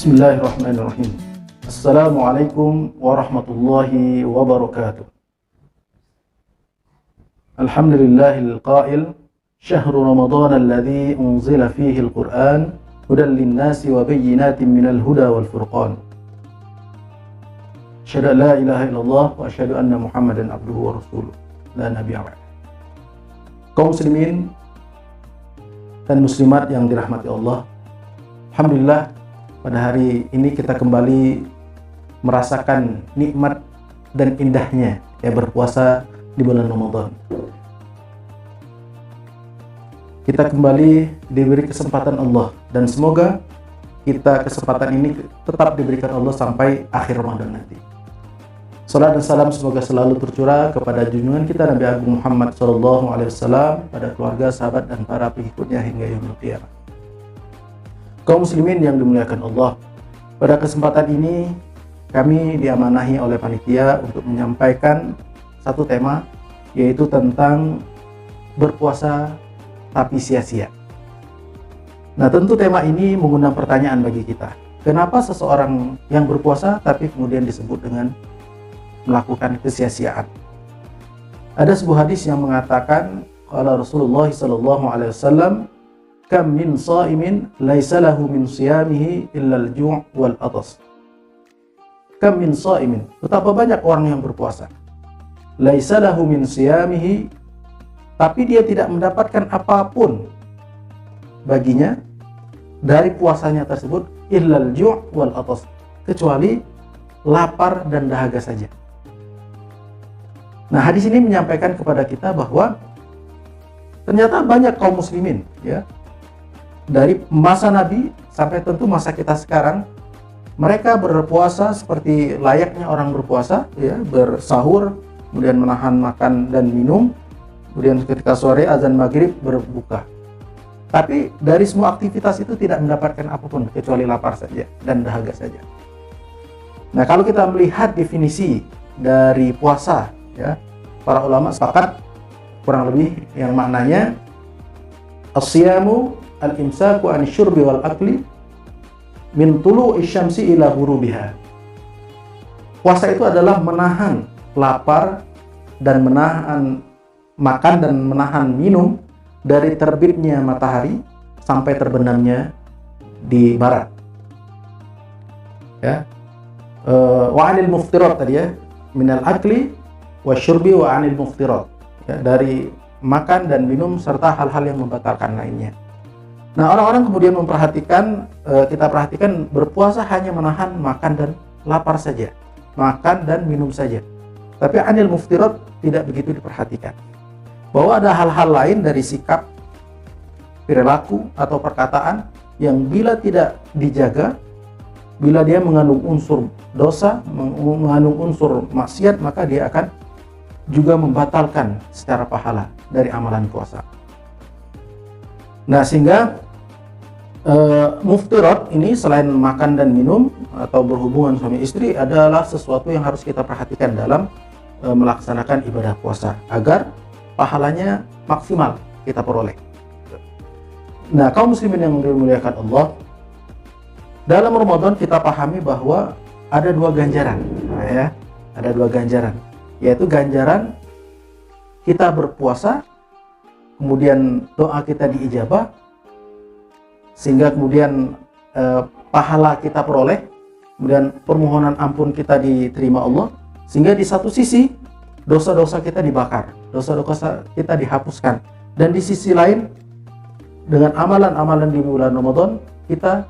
Bismillahirrahmanirrahim. Assalamualaikum warahmatullahi wabarakatuh. Alhamdulillahil qail syahru ramadhan alladhi unzila fihi al-Qur'an hudan lin-nasi wa bayyinatin minal huda wal furqan. Asyhadu an la ilaha illallah wa asyhadu anna Muhammadan abduhu wa rasuluh. La nabiyya ba'da. Kaum muslimin dan muslimat yang dirahmati Allah, alhamdulillah pada hari ini kita kembali merasakan nikmat dan indahnya berpuasa di bulan Ramadan. Kita kembali diberi kesempatan Allah dan semoga kesempatan ini tetap diberikan Allah sampai akhir Ramadan nanti. Salam dan salam semoga selalu tercurah kepada junjungan kita Nabi Agung Muhammad SAW, pada keluarga, sahabat dan para pengikutnya hingga yaumil qiyamah. Kaum muslimin yang dimuliakan Allah, pada kesempatan ini kami diamanahi oleh panitia untuk menyampaikan satu tema, yaitu tentang berpuasa tapi sia-sia. Nah, tentu tema ini mengundang pertanyaan bagi kita. Kenapa seseorang yang berpuasa tapi kemudian disebut dengan melakukan kesia-siaan? Ada sebuah hadis yang mengatakan, qala Rasulullah SAW, kam min sha'imin laisa lahu min siyamihi illa al-ju' wal atas. Kam min sha'imin, betapa banyak orang yang berpuasa, laisa lahu min siyamihi, tapi dia tidak mendapatkan apapun baginya dari puasanya tersebut, illa al-ju' wal atas, kecuali lapar dan dahaga saja. Nah, hadis ini menyampaikan kepada kita bahwa ternyata banyak kaum muslimin, dari masa Nabi sampai tentu masa kita sekarang, mereka berpuasa seperti layaknya orang berpuasa, bersahur, kemudian menahan makan dan minum, kemudian ketika sore azan maghrib berbuka. Tapi dari semua aktivitas itu tidak mendapatkan apapun kecuali lapar saja dan dahaga saja. Nah, kalau kita melihat definisi dari puasa, para ulama sepakat kurang lebih yang maknanya as-siyamu al-imsaku an syurbi wal akli min tulu'i syamsi ila ghurubiha. Puasa itu adalah menahan lapar dan menahan makan dan menahan minum dari terbitnya matahari sampai terbenamnya di barat. Wa anil muftirat tadi, minal akli wa syurbi wa anil muftirat, dari makan dan minum serta hal-hal yang membatalkan lainnya. Nah, orang-orang kemudian kita perhatikan berpuasa hanya menahan makan dan lapar saja, makan dan minum saja. Tapi anil muftirat tidak begitu diperhatikan, bahwa ada hal-hal lain dari sikap, perilaku atau perkataan yang bila tidak dijaga, bila dia mengandung unsur dosa, mengandung unsur maksiat, maka dia akan juga membatalkan secara pahala dari amalan puasa. Nah, sehingga muftirat ini selain makan dan minum atau berhubungan suami istri adalah sesuatu yang harus kita perhatikan dalam melaksanakan ibadah puasa agar pahalanya maksimal kita peroleh. Nah, kaum muslimin yang dimuliakan Allah, dalam Ramadan kita pahami bahwa ada dua ganjaran, ada dua ganjaran, yaitu ganjaran kita berpuasa, kemudian doa kita diijabah, sehingga kemudian pahala kita peroleh, kemudian permohonan ampun kita diterima Allah, sehingga di satu sisi dosa-dosa kita dibakar, dosa-dosa kita dihapuskan, dan di sisi lain dengan amalan-amalan di bulan Ramadan kita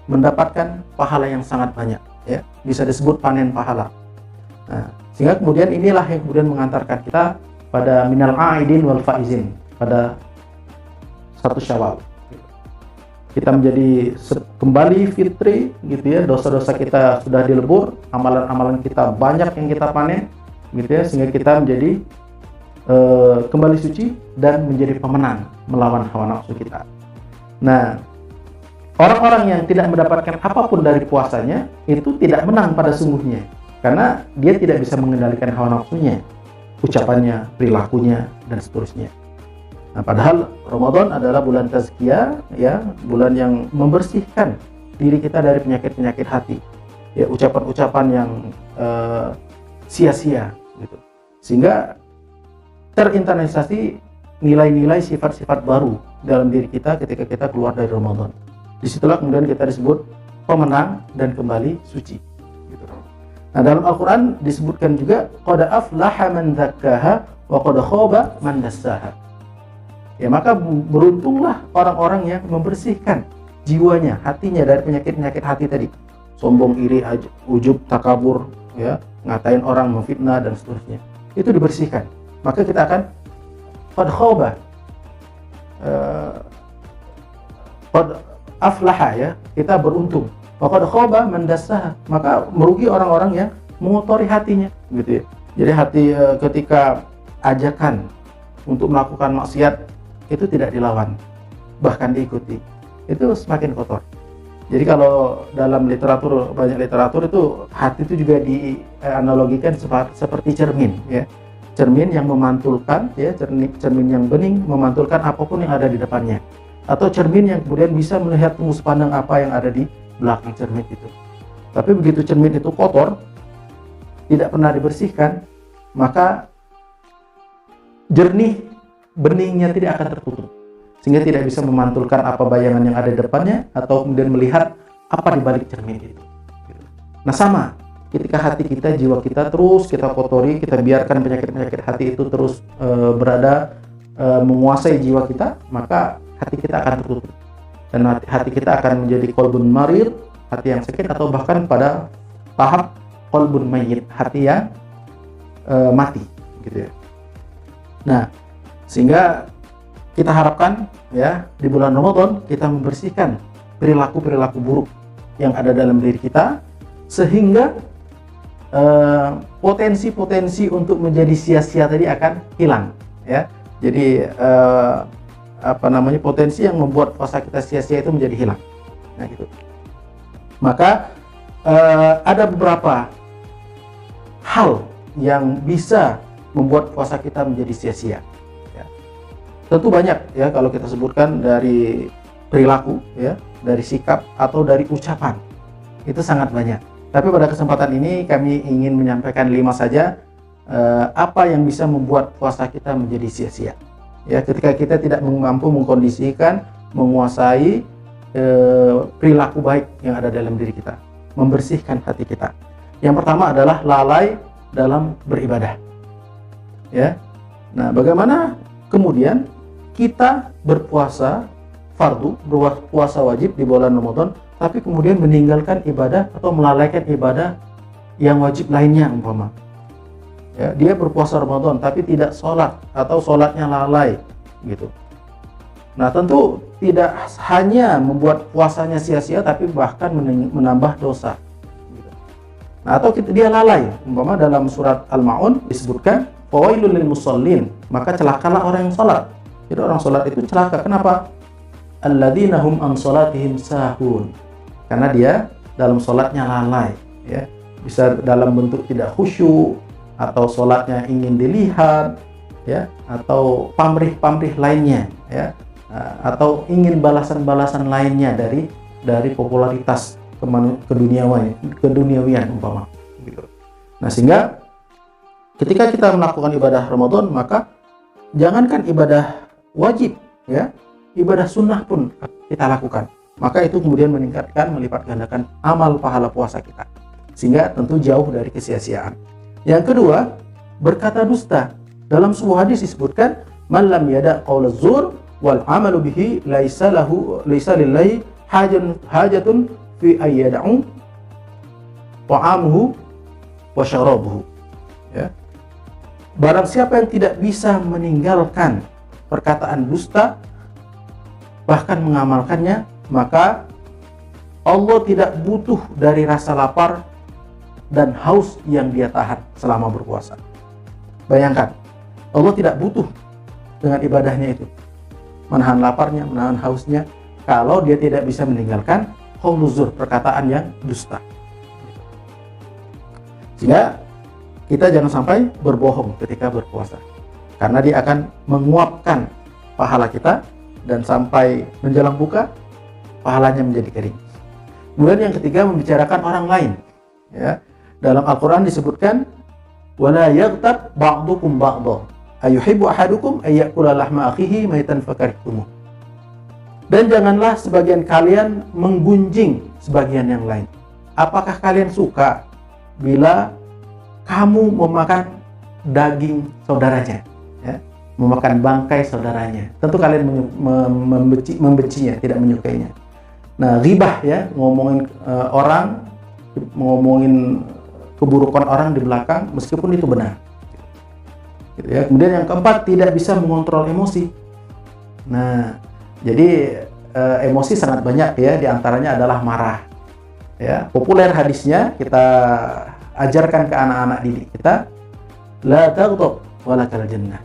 mendapatkan pahala yang sangat banyak, bisa disebut panen pahala. Nah, sehingga kemudian inilah yang kemudian mengantarkan kita pada minal aidin wal faizin, pada 1 Syawal. Kita menjadi kembali fitri, dosa-dosa kita sudah dilebur, amalan-amalan kita banyak yang kita panen, sehingga kita menjadi kembali suci dan menjadi pemenang melawan hawa nafsu kita. Nah, orang-orang yang tidak mendapatkan apapun dari puasanya itu tidak menang pada sungguhnya, karena dia tidak bisa mengendalikan hawa nafsunya, ucapannya, perilakunya, dan seterusnya. Nah, padahal Ramadan adalah bulan tazkiyah, bulan yang membersihkan diri kita dari penyakit-penyakit hati, ya, ucapan-ucapan yang sia-sia gitu, sehingga terinternalisasi nilai-nilai sifat-sifat baru dalam diri kita ketika kita keluar dari Ramadan. Disitulah kemudian kita disebut pemenang dan kembali suci gitu. Nah, dalam Al-Quran disebutkan juga qad aflaha man dzakkaha wa qad khaba man dassaha. Ya, maka beruntunglah orang-orang yang membersihkan jiwanya, hatinya dari penyakit-penyakit hati tadi. Sombong, iri, ujub, takabur, ya, ngatain orang, memfitnah dan seterusnya. Itu dibersihkan. Maka kita akan qad khaba, qad aflaha, ya, kita beruntung. Wa qad khaba man dassaha, maka merugi orang-orang yang mengotori hatinya, gitu ya. Jadi hati ketika ajakan untuk melakukan maksiat itu tidak dilawan, bahkan diikuti, itu semakin kotor. Jadi kalau dalam literatur, banyak literatur itu hati itu juga dianalogikan seperti cermin, ya, cermin yang memantulkan, ya, cermin yang bening memantulkan apapun yang ada di depannya, atau cermin yang kemudian bisa melihat tembus pandang apa yang ada di belakang cermin itu. Tapi begitu cermin itu kotor, tidak pernah dibersihkan, maka jernih beningnya tidak akan tertutup, sehingga tidak bisa memantulkan apa bayangan yang ada di depannya atau kemudian melihat apa di balik cermin itu. Nah, sama ketika hati kita, jiwa kita terus kita kotori, kita biarkan penyakit-penyakit hati itu terus berada menguasai jiwa kita, maka hati kita akan tertutup dan hati kita akan menjadi qalbun marid, hati yang sakit, atau bahkan pada tahap qalbun mayyit, hati yang mati gitu ya. Nah, sehingga kita harapkan, ya, di bulan Ramadan kita membersihkan perilaku-perilaku buruk yang ada dalam diri kita, sehingga potensi-potensi untuk menjadi sia-sia tadi akan hilang, ya. Jadi potensi yang membuat puasa kita sia-sia itu menjadi hilang. Nah, gitu. Maka ada beberapa hal yang bisa membuat puasa kita menjadi sia-sia. Tentu banyak, ya, kalau kita sebutkan dari perilaku, ya, dari sikap atau dari ucapan, itu sangat banyak. Tapi pada kesempatan ini kami ingin menyampaikan 5 saja apa yang bisa membuat puasa kita menjadi sia-sia. Ya, ketika kita tidak mampu mengkondisikan, menguasai perilaku baik yang ada dalam diri kita, membersihkan hati kita. Yang pertama adalah lalai dalam beribadah. Ya, nah, bagaimana kemudian kita berpuasa fardu, berpuasa wajib di bulan Ramadan, tapi kemudian meninggalkan ibadah atau melalaikan ibadah yang wajib lainnya, umpama. Ya, dia berpuasa Ramadan tapi tidak sholat atau sholatnya lalai, gitu. Nah, tentu tidak hanya membuat puasanya sia-sia, tapi bahkan menambah dosa. Gitu. Nah, atau dia lalai, umpama dalam surat Al-Ma'un disebutkan fawailul lil musallin, maka celakalah orang yang sholat. Jadi orang sholat itu celaka. Kenapa? Alladzina hum an sholatihim sahun. Karena dia dalam sholatnya lalai, ya. Bisa dalam bentuk tidak khusyuk, atau sholatnya ingin dilihat, ya, atau pamrih-pamrih lainnya, ya, atau ingin balasan-balasan lainnya dari popularitas keduniawian umpama. Nah, sehingga ketika kita melakukan ibadah Ramadan, maka jangankan ibadah wajib, ya, ibadah sunnah pun kita lakukan. Maka itu kemudian meningkatkan, melipat gandakan amal pahala puasa kita, sehingga tentu jauh dari kesia-siaan. Yang kedua, berkata dusta. Dalam sebuah hadis disebutkan, man lam yada qaul az-zur wal amalu bihi laisa lillahi hajatun fi ayyad'u ta'amuhu wa syarabuhu. Ya. Barang siapa yang tidak bisa meninggalkan perkataan dusta, bahkan mengamalkannya, maka Allah tidak butuh dari rasa lapar dan haus yang dia tahan selama berpuasa. Bayangkan, Allah tidak butuh dengan ibadahnya itu, menahan laparnya, menahan hausnya, kalau dia tidak bisa meninggalkan qauluz zur, perkataan yang dusta. Sehingga kita jangan sampai berbohong ketika berpuasa, karena dia akan menguapkan pahala kita, dan sampai menjelang buka pahalanya menjadi kering. Kemudian yang ketiga, membicarakan orang lain. Ya. Dalam Al-Quran disebutkan, وَلَا يَغْتَبْ بَعْضُكُمْ بَعْضًا أَيُحِبُّ أَحَدُكُمْ أَيَّأْكُلَ لَحْمَ أَخِيهِ مَيْتًا فَكَرِهْتُمُوهُ. Dan janganlah sebagian kalian menggunjing sebagian yang lain. Apakah kalian suka bila kamu memakan daging saudaranya, ya? Memakan bangkai saudaranya? Tentu kalian membencinya, tidak menyukainya. Nah, ghibah, ya, ngomongin orang, ngomongin keburukan orang di belakang meskipun itu benar. Gitu ya. Kemudian yang keempat, tidak bisa mengontrol emosi. Nah, jadi emosi sangat banyak, ya, diantaranya adalah marah. Ya, populer hadisnya kita ajarkan ke anak-anak didik kita, la taghdab walakal jannah.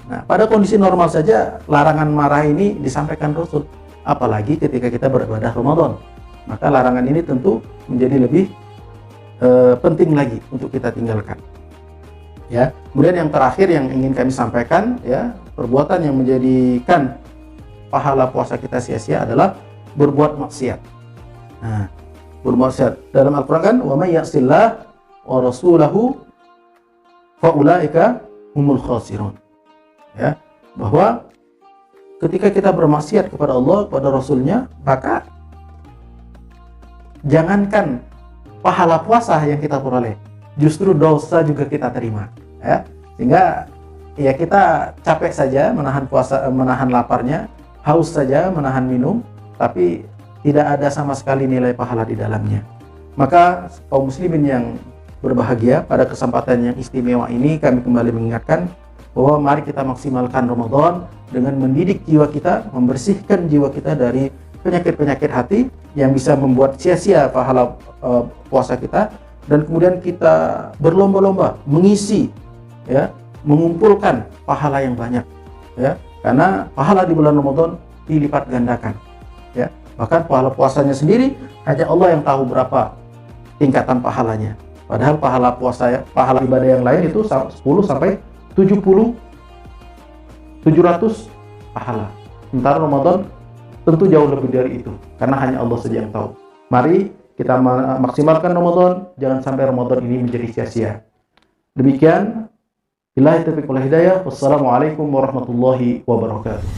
Nah, pada kondisi normal saja larangan marah ini disampaikan Rasul, apalagi ketika kita beribadah Ramadan. Maka larangan ini tentu menjadi lebih penting lagi untuk kita tinggalkan. Ya, kemudian yang terakhir yang ingin kami sampaikan, ya, perbuatan yang menjadikan pahala puasa kita sia-sia adalah berbuat maksiat. Nah, berbuat maksiat dalam Al-Quran kan, wa may ya'sillah wa rasulahu fa ulaika humul khasirun. Ya, bahwa ketika kita bermaksiat kepada Allah, kepada Rasulnya, maka jangankan pahala puasa yang kita peroleh, justru dosa juga kita terima. Ya, sehingga ya kita capek saja menahan puasa, menahan laparnya, haus saja menahan minum, tapi tidak ada sama sekali nilai pahala di dalamnya. Maka kaum muslimin yang berbahagia, pada kesempatan yang istimewa ini kami kembali mengingatkan bahwa mari kita maksimalkan Ramadan dengan mendidik jiwa kita, membersihkan jiwa kita dari penyakit-penyakit hati yang bisa membuat sia-sia pahala puasa kita, dan kemudian kita berlomba-lomba mengisi, ya, mengumpulkan pahala yang banyak, ya, karena pahala di bulan Ramadan dilipat gandakan, ya. Bahkan pahala puasanya sendiri hanya Allah yang tahu berapa tingkatan pahalanya. Padahal pahala puasa, pahala ibadah yang lain itu 10 sampai 700 pahala. Sementara Ramadan tentu jauh lebih dari itu, karena hanya Allah saja yang tahu. Mari kita maksimalkan Ramadan, jangan sampai Ramadan ini menjadi sia-sia. Demikian, billahi taufiq wal hidayah. Wassalamualaikum warahmatullahi wabarakatuh.